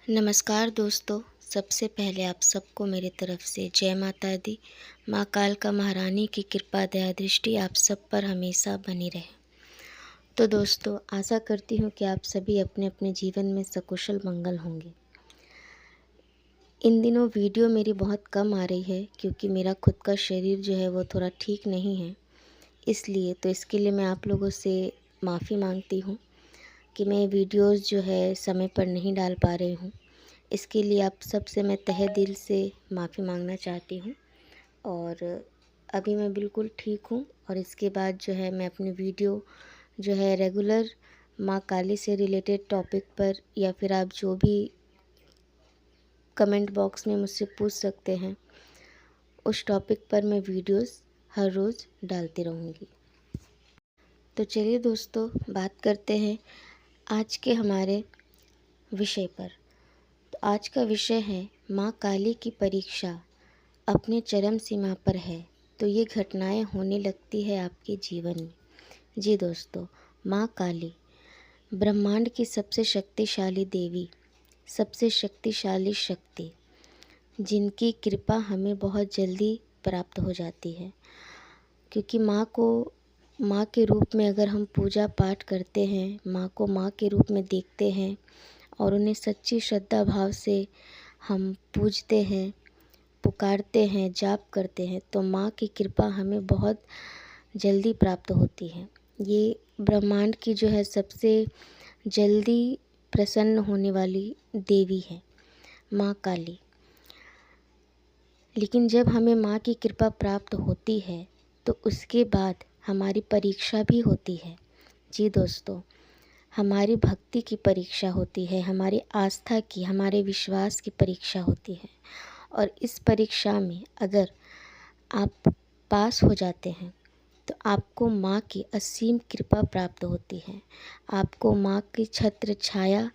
नमस्कार दोस्तों। सबसे पहले आप सबको मेरी तरफ से जय माता दी। माँ कालका महारानी की कृपा दया दृष्टि आप सब पर हमेशा बनी रहे। तो दोस्तों, आशा करती हूँ कि आप सभी अपने अपने जीवन में सकुशल मंगल होंगे। इन दिनों वीडियो मेरी बहुत कम आ रही है क्योंकि मेरा खुद का शरीर जो है वो थोड़ा ठीक नहीं है, इसलिए तो इसके लिए मैं आप लोगों से माफ़ी मांगती हूँ कि मैं वीडियोज़ जो है समय पर नहीं डाल पा रही हूँ। इसके लिए आप सबसे मैं तहे दिल से माफ़ी मांगना चाहती हूँ। और अभी मैं बिल्कुल ठीक हूँ और इसके बाद जो है मैं अपनी वीडियो जो है रेगुलर माँ काली से रिलेटेड टॉपिक पर या फिर आप जो भी कमेंट बॉक्स में मुझसे पूछ सकते हैं उस टॉपिक पर मैं वीडियोस हर रोज़ डालती रहूँगी। तो चलिए दोस्तों, बात करते हैं आज के हमारे विषय पर। तो आज का विषय है माँ काली की परीक्षा अपने चरम सीमा पर है तो ये घटनाएं होने लगती है आपके जीवन में। जी दोस्तों, माँ काली ब्रह्मांड की सबसे शक्तिशाली देवी, सबसे शक्तिशाली शक्ति, जिनकी कृपा हमें बहुत जल्दी प्राप्त हो जाती है। क्योंकि माँ को माँ के रूप में अगर हम पूजा पाठ करते हैं, माँ को माँ के रूप में देखते हैं और उन्हें सच्ची श्रद्धा भाव से हम पूजते हैं, पुकारते हैं, जाप करते हैं, तो माँ की कृपा हमें बहुत जल्दी प्राप्त होती है। ये ब्रह्मांड की जो है सबसे जल्दी प्रसन्न होने वाली देवी है माँ काली। लेकिन जब हमें माँ की कृपा प्राप्त होती है तो उसके बाद हमारी परीक्षा भी होती है। जी दोस्तों, हमारी भक्ति की परीक्षा होती है, हमारी आस्था की, हमारे विश्वास की परीक्षा होती है। और इस परीक्षा में अगर आप पास हो जाते हैं तो आपको माँ की असीम कृपा प्राप्त होती है, आपको माँ की छत्र छाया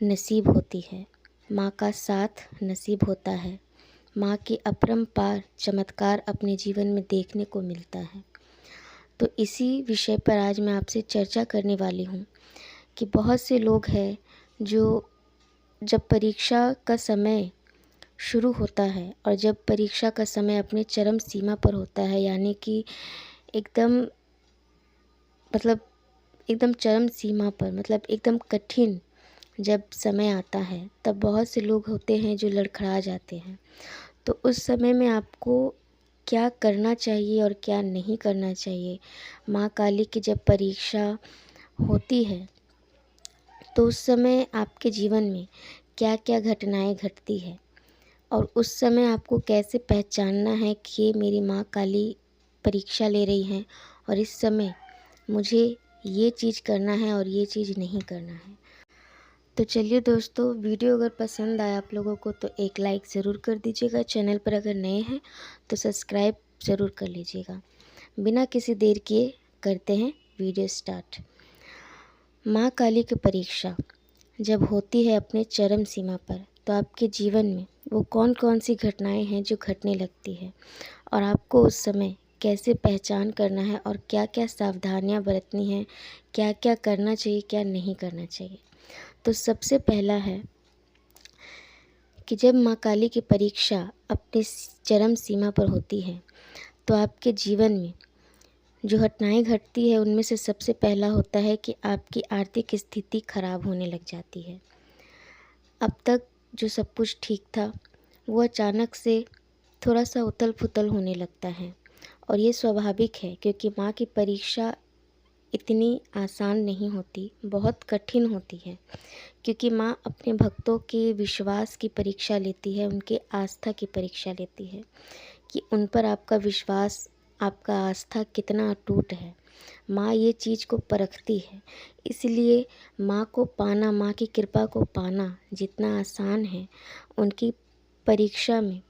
नसीब होती है, माँ का साथ नसीब होता है, माँ की अपरंपार चमत्कार अपने जीवन में देखने को मिलता है। तो इसी विषय पर आज मैं आपसे चर्चा करने वाली हूँ कि बहुत से लोग हैं जो जब परीक्षा का समय शुरू होता है और जब परीक्षा का समय अपने चरम सीमा पर होता है, यानी कि एकदम एकदम चरम सीमा पर, एकदम कठिन जब समय आता है, तब बहुत से लोग होते हैं जो लड़खड़ा जाते हैं। तो उस समय में आपको क्या करना चाहिए और क्या नहीं करना चाहिए, माँ काली की जब परीक्षा होती है तो उस समय आपके जीवन में क्या क्या घटनाएं घटती है और उस समय आपको कैसे पहचानना है कि ये मेरी माँ काली परीक्षा ले रही हैं और इस समय मुझे ये चीज़ करना है और ये चीज़ नहीं करना है। तो चलिए दोस्तों, वीडियो अगर पसंद आया आप लोगों को तो एक लाइक ज़रूर कर दीजिएगा। चैनल पर अगर नए हैं तो सब्सक्राइब ज़रूर कर लीजिएगा। बिना किसी देर किए करते हैं वीडियो स्टार्ट। माँ काली की परीक्षा जब होती है अपने चरम सीमा पर तो आपके जीवन में वो कौन कौन सी घटनाएं हैं जो घटने लगती है और आपको उस समय कैसे पहचान करना है और क्या क्या सावधानियां बरतनी है, क्या क्या करना चाहिए, क्या नहीं करना चाहिए। तो सबसे पहला है कि जब माँ काली की परीक्षा अपनी चरम सीमा पर होती है तो आपके जीवन में जो घटनाएं घटती है उनमें से सबसे पहला होता है कि आपकी आर्थिक स्थिति खराब होने लग जाती है। अब तक जो सब कुछ ठीक था वो अचानक से थोड़ा सा उथल पुथल होने लगता है और ये स्वाभाविक है क्योंकि माँ की परीक्षा इतनी आसान नहीं होती, बहुत कठिन होती है। क्योंकि माँ अपने भक्तों के विश्वास की परीक्षा लेती है, उनके आस्था की परीक्षा लेती है कि उन पर आपका विश्वास, आपका आस्था कितना अटूट है। माँ ये चीज़ को परखती है। इसलिए माँ को पाना, माँ की कृपा को पाना जितना आसान है, उनकी परीक्षा में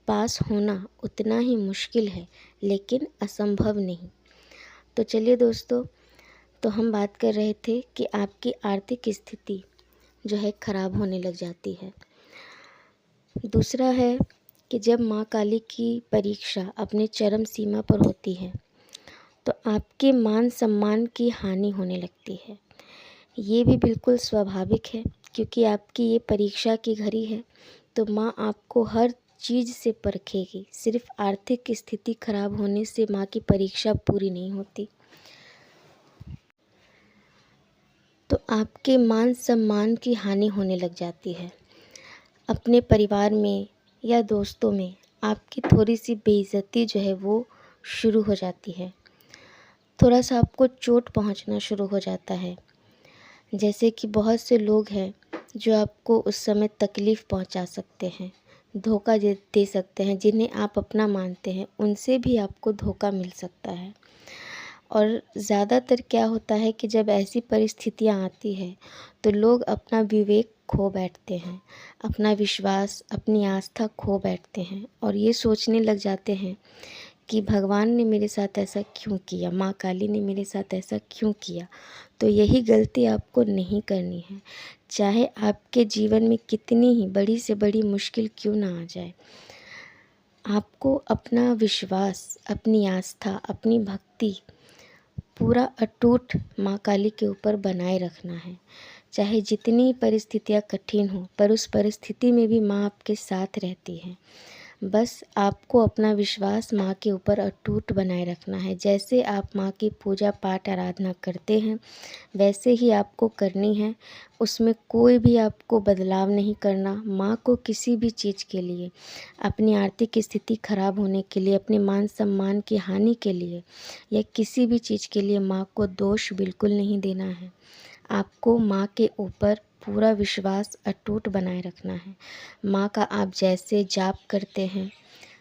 पास होना उतना ही मुश्किल है, लेकिन असंभव नहीं। तो चलिए दोस्तों, तो हम बात कर रहे थे कि आपकी आर्थिक स्थिति जो है ख़राब होने लग जाती है। दूसरा है कि जब माँ काली की परीक्षा अपने चरम सीमा पर होती है तो आपके मान सम्मान की हानि होने लगती है। ये भी बिल्कुल स्वाभाविक है क्योंकि आपकी ये परीक्षा की घड़ी है, तो माँ आपको हर चीज़ से परखेगी। सिर्फ आर्थिक स्थिति खराब होने से माँ की परीक्षा पूरी नहीं होती। तो आपके मान सम्मान की हानि होने लग जाती है। अपने परिवार में या दोस्तों में आपकी थोड़ी सी बेइज्जती जो है वो शुरू हो जाती है। थोड़ा सा आपको चोट पहुंचना शुरू हो जाता है। जैसे कि बहुत से लोग हैं जो आपको उस समय तकलीफ़ पहुंचा सकते हैं, धोखा दे सकते हैं। जिन्हें आप अपना मानते हैं उनसे भी आपको धोखा मिल सकता है। और ज़्यादातर क्या होता है कि जब ऐसी परिस्थितियाँ आती है तो लोग अपना विवेक खो बैठते हैं, अपना विश्वास, अपनी आस्था खो बैठते हैं और ये सोचने लग जाते हैं कि भगवान ने मेरे साथ ऐसा क्यों किया, माँ काली ने मेरे साथ ऐसा क्यों किया। तो यही गलती आपको नहीं करनी है। चाहे आपके जीवन में कितनी ही बड़ी से बड़ी मुश्किल क्यों ना आ जाए, आपको अपना विश्वास, अपनी आस्था, अपनी भक्ति पूरा अटूट माँ काली के ऊपर बनाए रखना है। चाहे जितनी परिस्थितियाँ कठिन हों, पर उस परिस्थिति में भी माँ आपके साथ रहती है। बस आपको अपना विश्वास माँ के ऊपर अटूट बनाए रखना है। जैसे आप माँ की पूजा पाठ आराधना करते हैं वैसे ही आपको करनी है। उसमें कोई भी आपको बदलाव नहीं करना। माँ को किसी भी चीज़ के लिए, अपनी आर्थिक स्थिति खराब होने के लिए, अपने मान सम्मान की हानि के लिए या किसी भी चीज़ के लिए माँ को दोष बिल्कुल नहीं देना है। आपको माँ के ऊपर पूरा विश्वास अटूट बनाए रखना है। माँ का आप जैसे जाप करते हैं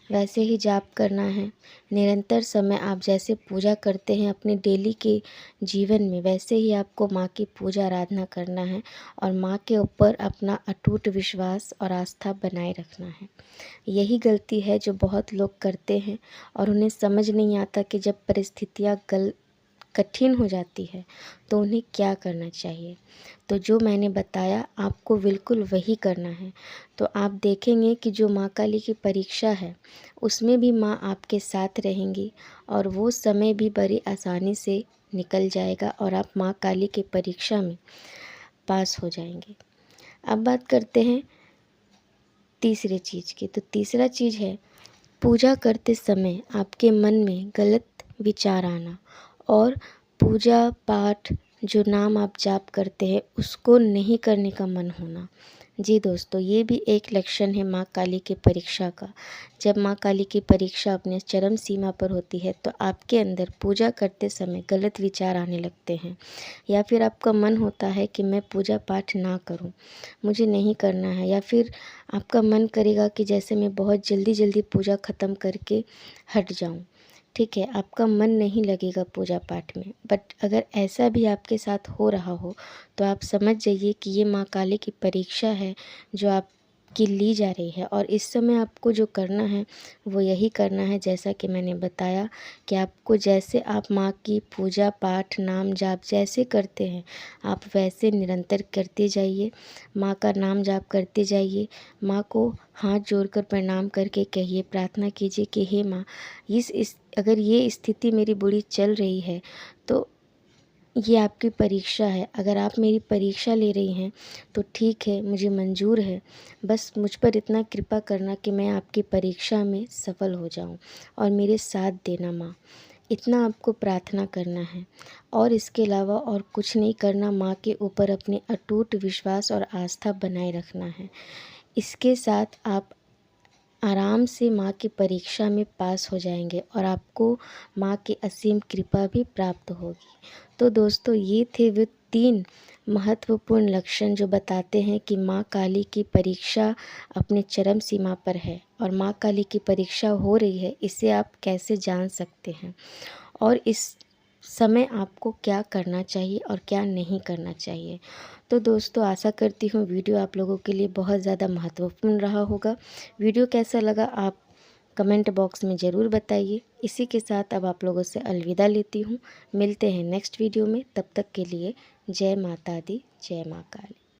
वैसे ही जाप करना है। निरंतर समय आप जैसे पूजा करते हैं अपने डेली के जीवन में, वैसे ही आपको माँ की पूजा आराधना करना है और माँ के ऊपर अपना अटूट विश्वास और आस्था बनाए रखना है। यही गलती है जो बहुत लोग करते हैं और उन्हें समझ नहीं आता कि जब परिस्थितियाँ कठिन हो जाती है तो उन्हें क्या करना चाहिए। तो जो मैंने बताया आपको बिल्कुल वही करना है। तो आप देखेंगे कि जो माँ काली की परीक्षा है उसमें भी माँ आपके साथ रहेंगी और वो समय भी बड़ी आसानी से निकल जाएगा और आप माँ काली की परीक्षा में पास हो जाएंगे। अब बात करते हैं तीसरे चीज़ की। तो तीसरा चीज़ है पूजा करते समय आपके मन में गलत विचार आना और पूजा पाठ जो नाम आप जाप करते हैं उसको नहीं करने का मन होना। जी दोस्तों, ये भी एक लक्षण है माँ काली की परीक्षा का। जब माँ काली की परीक्षा अपने चरम सीमा पर होती है तो आपके अंदर पूजा करते समय गलत विचार आने लगते हैं या फिर आपका मन होता है कि मैं पूजा पाठ ना करूं, मुझे नहीं करना है, या फिर आपका मन करेगा कि जैसे मैं बहुत जल्दी जल्दी पूजा ख़त्म करके हट जाऊं। ठीक है, आपका मन नहीं लगेगा पूजा पाठ में। बट अगर ऐसा भी आपके साथ हो रहा हो तो आप समझ जाइए कि ये माँ काली की परीक्षा है जो आपकी ली जा रही है और इस समय आपको जो करना है वो यही करना है जैसा कि मैंने बताया कि आपको जैसे आप माँ की पूजा पाठ नाम जाप जैसे करते हैं आप वैसे निरंतर करते जाइए। माँ का नाम जाप करते जाइए। माँ को हाथ जोड़कर प्रणाम करके कहिए, प्रार्थना कीजिए कि हे माँ, अगर ये स्थिति मेरी बुरी चल रही है तो ये आपकी परीक्षा है। अगर आप मेरी परीक्षा ले रही हैं तो ठीक है, मुझे मंजूर है। बस मुझ पर इतना कृपा करना कि मैं आपकी परीक्षा में सफल हो जाऊं और मेरे साथ देना माँ। इतना आपको प्रार्थना करना है और इसके अलावा और कुछ नहीं करना। माँ के ऊपर अपने अटूट विश्वास और आस्था बनाए रखना है। इसके साथ आप आराम से माँ की परीक्षा में पास हो जाएंगे और आपको माँ की असीम कृपा भी प्राप्त होगी। तो दोस्तों, ये थे वो 3 महत्वपूर्ण लक्षण जो बताते हैं कि माँ काली की परीक्षा अपने चरम सीमा पर है और माँ काली की परीक्षा हो रही है। इसे आप कैसे जान सकते हैं और इस समय आपको क्या करना चाहिए और क्या नहीं करना चाहिए। तो दोस्तों, आशा करती हूँ वीडियो आप लोगों के लिए बहुत ज़्यादा महत्वपूर्ण रहा होगा। वीडियो कैसा लगा आप कमेंट बॉक्स में ज़रूर बताइए। इसी के साथ अब आप लोगों से अलविदा लेती हूँ। मिलते हैं नेक्स्ट वीडियो में। तब तक के लिए जय माता दी, जय माँ काली।